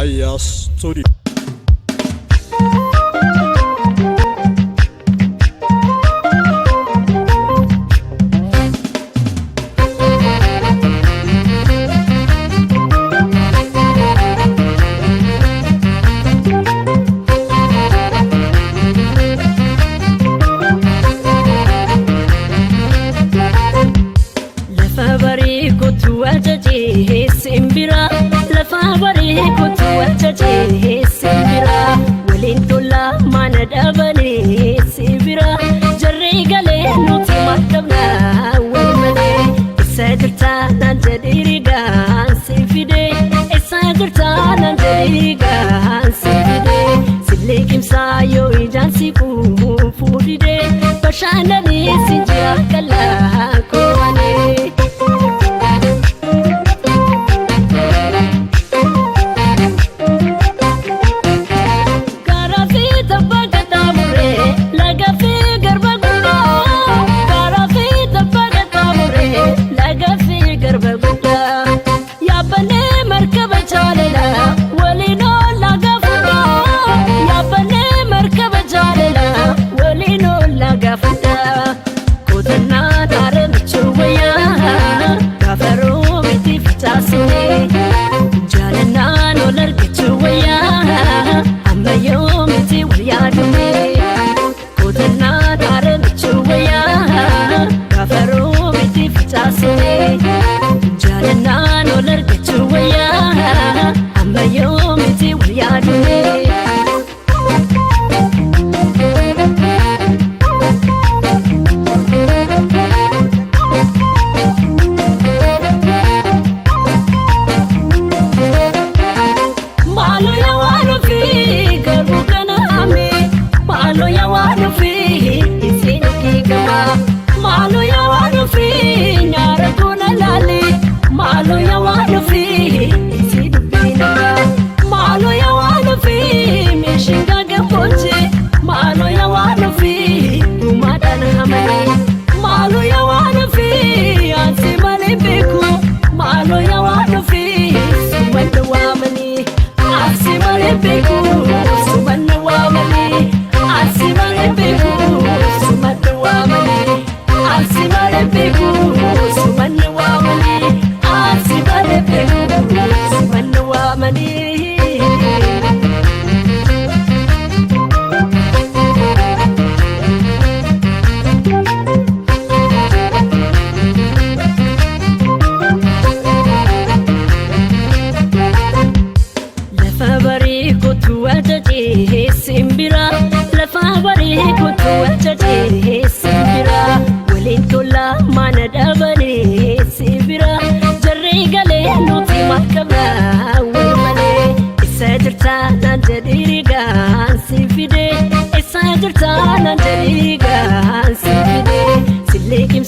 Raya Studio. Sibira walintola mana dabane sibira jarri gale nuti makabna walmane isadirta nan jadiriga sifide isadirta nan jadiriga sifide silekim sayo ijansi fudide bashanani sinjira kala koane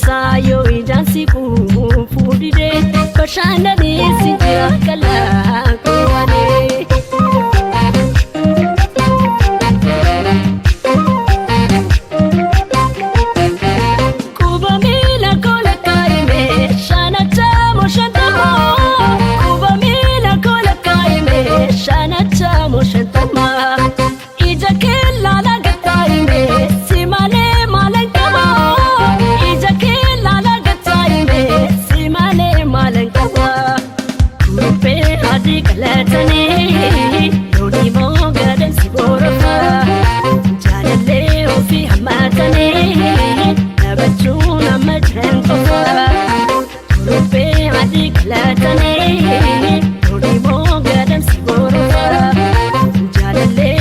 Sayo ijansi fudide bashanani sinjira kala koane kubamila kola kaime shanacha moshantama kubamila kola kaime shanacha moshantama ijakella laga kaime simane malangama Latani, Lodi Moga, and Siborofa, Janale, Ofi Hamatani, never tune a matran for Rupe, Adik Latani, Lodi Moga, and Siborofa, Janale.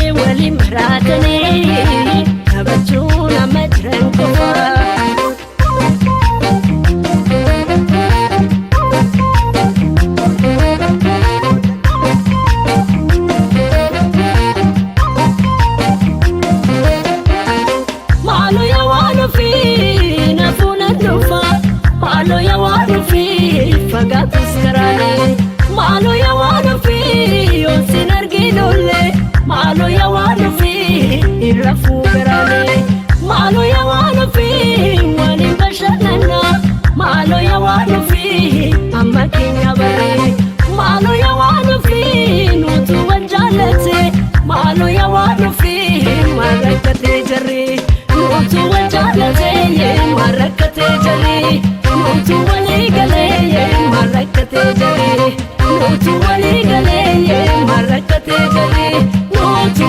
walii galee mallakkatee jalee nuti walii galee mallakkatee jalee nuti